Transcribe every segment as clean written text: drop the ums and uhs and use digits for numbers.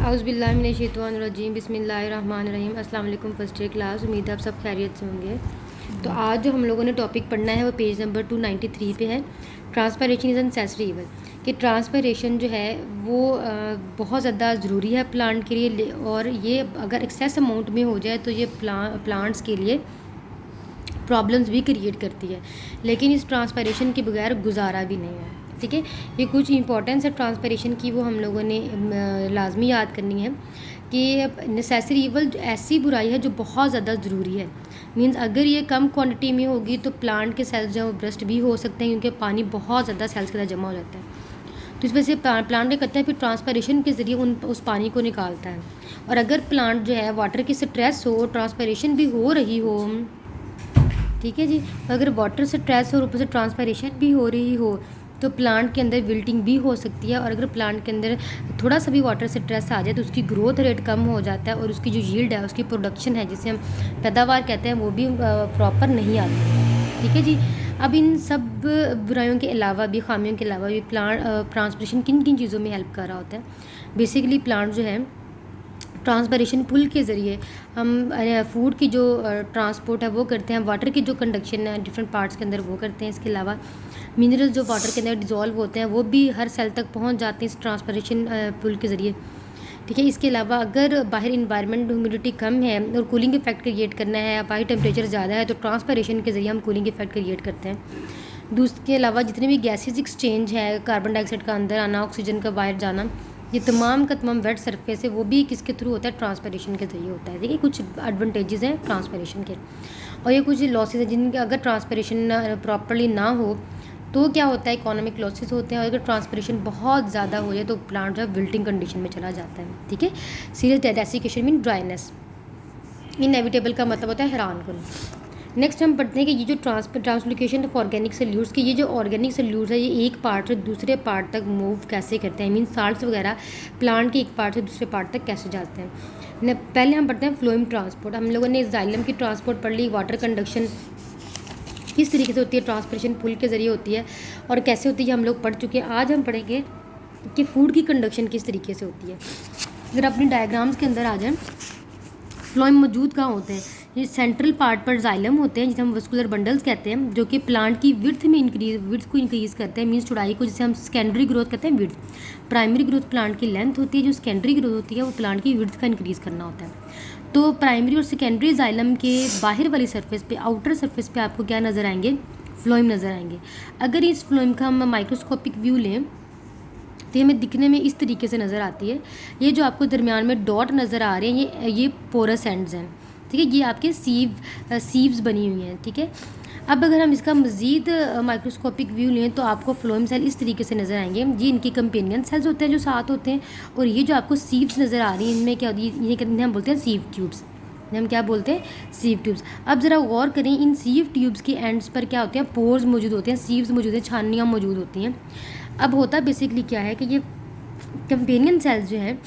औज़ुबिल्लाहिमिनश्शैतानिर्रजीम बिस्मिल्लाहिर्रहमानिर्रहीम। अस्सलाम वालेकुम फर्स्ट ईयर क्लास। उम्मीद है आप सब खैरियत से होंगे। तो आज जो हम लोगों ने टॉपिक पढ़ना है वो पेज नंबर 293 पे है। ट्रांसपरेशन इज़ नेसेसरी इवल कि ट्रांसपरेशन जो है वो बहुत ज़्यादा ज़रूरी है प्लांट के लिए, और ये अगर एक्सेस अमाउंट में हो जाए तो ये प्लांट्स के लिए प्रॉब्लम्स भी क्रिएट करती है, लेकिन इस ट्रांसपरेशन के बगैर गुजारा भी नहीं है। ठीक है, ये कुछ इंपॉर्टेंस है ट्रांसपरेशन की, वो हम लोगों ने लाजमी याद करनी है कि नेसेसरी इवल ऐसी बुराई है जो बहुत ज़्यादा ज़रूरी है। मींस अगर ये कम क्वांटिटी में होगी तो प्लांट के सेल्स जो ब्रस्ट भी हो सकते हैं, क्योंकि पानी बहुत ज़्यादा सेल्स के अंदर जमा हो जाता है। तो इस वजह से प्लांट क्या करता है, फिर ट्रांसपरेशन के ज़रिए उस पानी को निकालता है। और अगर प्लांट जो है वाटर की स्ट्रेस हो, ट्रांसपरेशन भी हो रही हो, ठीक है जी, अगर वाटर स्ट्रेस और ऊपर से ट्रांसपरेशन भी हो रही हो तो प्लांट के अंदर विल्टिंग भी हो सकती है। और अगर प्लांट के अंदर थोड़ा सा भी वाटर स्ट्रेस आ जाए तो उसकी ग्रोथ रेट कम हो जाता है, और उसकी जो यील्ड है, उसकी प्रोडक्शन है, जिसे हम पैदावार कहते हैं, वो भी प्रॉपर नहीं आती। ठीक है जी। अब इन सब बुराइयों के अलावा भी, खामियों के अलावा भी प्लांट ट्रांसपरेशन किन किन चीज़ों में हेल्प कर रहा होता है। बेसिकली प्लांट जो है ट्रांसपरेशन पुल के ज़रिए हम फूड की जो ट्रांसपोर्ट है वो करते हैं, वाटर की जो कंडक्शन है डिफरेंट पार्ट्स के अंदर वो करते हैं। इसके अलावा मिनरल जो वाटर के अंदर डिज़ोल्व होते हैं वो भी हर सेल तक पहुंच जाते हैं इस ट्रांसपरेशन पुल के ज़रिए। ठीक है, इसके अलावा अगर बाहर इन्वायरमेंट ह्यूमिडिटी कम है और कूलिंग इफेक्ट क्रिएट करना है, बाहर टेम्परेचर ज़्यादा है, तो ट्रांसपरेशन के ज़रिए हम कूलिंग इफेक्ट क्रिएट करते हैं। दूसरे अलावा जितने भी गैसेज एक्सचेंज है, कार्बन डाइऑक्साइड का अंदर आना, ऑक्सीजन का बाहर जाना, ये तमाम का तमाम वेट सरफेस है वो भी किसके थ्रू होता है, ट्रांसपरेशन के ज़रिए होता है। ठीक है, कुछ एडवांटेजेस हैं ट्रांसपरेशन के, और ये कुछ लॉसेस हैं जिनके अगर ट्रांसपरेशन प्रॉपरली ना हो तो क्या होता है, इकोनॉमिक लॉसेस होते हैं। और अगर ट्रांसपरेशन बहुत ज़्यादा हो जाए तो प्लांट जो है विल्टिंग कंडीशन में चला जाता है। ठीक है, serious desiccation mean dryness. Inevitable का मतलब होता है हैरान कन। नेक्स्ट हम पढ़ते हैं कि ये जो ट्रांसलोकेशन ऑफ ऑर्गेनिक सोल्यूट्स की, ये जो ऑर्गेनिक सोल्यूट्स है ये एक पार्ट से दूसरे पार्ट तक मूव कैसे करते हैं, मीन साल्ट्स वगैरह प्लांट के एक पार्ट से दूसरे पार्ट तक कैसे जाते हैं। पहले हम पढ़ते हैं फ्लोएम ट्रांसपोर्ट। हम लोगों ने जाइलम की ट्रांसपोर्ट पढ़ ली, वाटर कंडक्शन किस तरीके से होती है, ट्रांसपरेशन पुल के ज़रिए होती है, और कैसे होती है हम लोग पढ़ चुके हैं। आज हम पढ़ेंगे कि फूड की कंडक्शन किस तरीके से होती है। अगर अपने डायग्राम्स के अंदर आ जाए, फ्लोएम मौजूद कहाँ होते हैं, ये सेंट्रल पार्ट पर जाइलम होते हैं जिसे हम वस्कुलर बंडल्स कहते हैं, जो कि प्लांट की विड्थ में विड्थ को इंक्रीज़ करते हैं, मीन्स चौड़ाई को, जिसे हम सेकेंडरी ग्रोथ कहते हैं विड्थ। प्राइमरी ग्रोथ प्लांट की लेंथ होती है, जो सेकेंडरी ग्रोथ होती है वो प्लांट की विड्थ का इंक्रीज़ करना होता है। तो प्राइमरी और सेकेंडरी जाइलम के बाहर वाली सरफेस पे, आउटर सरफेस पे आपको क्या नज़र आएंगे, फ्लोएम नज़र आएंगे। अगर इस फ्लोएम का हम माइक्रोस्कोपिक व्यू लें तो हमें दिखने में इस तरीके से नज़र आती है। ये जो आपको दरमियान में डॉट नज़र आ रहे हैं ये पोरस एंड्स हैं। ठीक है, ये आपके सीव्स बनी हुई हैं। ठीक है, अब अगर हम इसका मज़ीद माइक्रोस्कोपिक व्यू लें तो आपको फ्लोएम सेल इस तरीके से नज़र आएंगे। ये इनके कंपेनियन सेल्स होते हैं जो साथ होते हैं, और ये जो आपको सीव्स नज़र आ रही हैं इनमें क्या होती है, ये हम बोलते हैं सीव ट्यूब्स। हम क्या बोलते हैं, सीव ट्यूब्स। अब ज़रा गौर करें, इन सीव ट्यूब्स के एंड्स पर क्या होते हैं, पोर्स मौजूद होते हैं, सीव्स मौजूद हैं, छानियाँ मौजूद होती हैं। अब होता बेसिकली क्या है कि ये कंपेनियन सेल्स जो हैं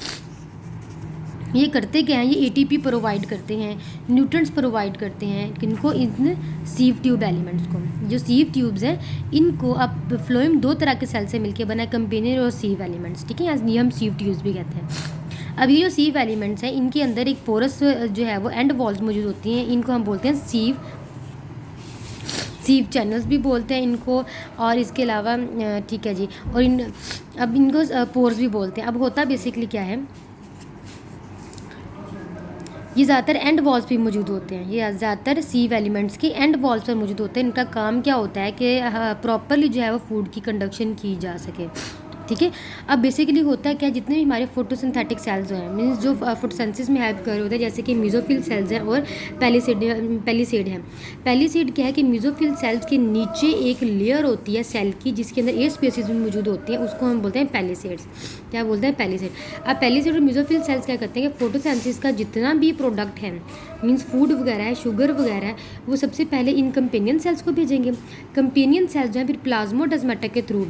ये करते क्या हैं, ये एटीपी प्रोवाइड करते हैं, न्यूट्रिएंट्स प्रोवाइड करते हैं किनको, इन सीव ट्यूब एलिमेंट्स को। जो सीव ट्यूब्स हैं इनको अब फ्लोएम दो तरह के सेल से मिलकर बना है, कंपेनियन और सीव एलिमेंट्स। ठीक है, ये हम सीव ट्यूब्स भी कहते हैं। अब ये जो सीव एलिमेंट्स हैं इनके अंदर एक पोरस जो है वो एंड वॉल्स मौजूद होती हैं, इनको हम बोलते हैं सीव चैनल्स भी बोलते हैं इनको। और इसके अलावा ठीक है जी, और अब इनको पोर्स भी बोलते हैं। अब होता बेसिकली क्या है, ये ज़्यादातर एंड वॉल्स पे मौजूद होते हैं, ये ज़्यादातर सीव एलिमेंट्स की एंड वॉल्स पर मौजूद होते हैं। इनका काम क्या होता है कि प्रॉपरली जो है वो फूड की कंडक्शन की जा सके। ठीक है, अब बेसिकली होता है क्या, जितने भी हमारे फोटोसिंथेटिक सेल्स हैं, मीन्स जो फोटोसिंथेसिस में हेल्प कर रहे होते हैं, जैसे कि मीजोफिल सेल्स हैं और पेलिसेड हैं। पेलिसेड क्या है कि मीजोफिल सेल्स के नीचे एक लेयर होती है सेल की, जिसके अंदर एयर स्पेसिस भी मौजूद होती हैं, उसको हम बोलते हैं पेलिसेड्स। क्या बोलते हैं, पेलिसेड। अब पेलिसेड और मीजोफिल सेल्स क्या करते हैं कि फोटोसिंथेसिस का जितना भी प्रोडक्ट है, मीन्स फूड वगैरह है, शुगर वगैरह है, वो सबसे पहले इन कंपेनियन सेल्स को भेजेंगे। कंपेनियन सेल्स जो है फिर प्लाज्मोडेस्माटा के थ्रू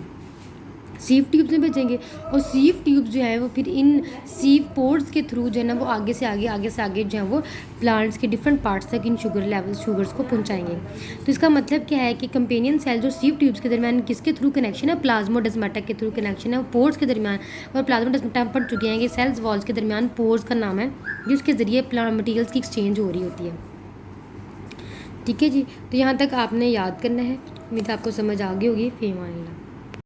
सीव ट्यूब्स में भेजेंगे और सीव ट्यूब्स जो है वो फिर इन सीव पोर्स के थ्रू जो है ना वो आगे से आगे जो है वो प्लांट्स के डिफरेंट पार्ट्स तक इन शुगर्स को पहुंचाएंगे। तो इसका मतलब क्या है कि कंपेनियन सेल जो सीव ट्यूब्स के दरमियान किसके थ्रू कनेक्शन है, प्लाज्मोडेस्माटा के थ्रू कनेक्शन है, पोर्स के दरमियान। और प्लाज्मोडेस्माटा हम पढ़ चुके हैं कि सेल्स वॉल्स के दरमियान पोर्स का नाम है जिसके ज़रिए मटीरियल्स की एक्सचेंज हो रही होती है। ठीक है जी, तो यहाँ तक आपने याद करना है। उम्मीद आपको समझ आ गई होगी। फ़ी अमान अल्लाह।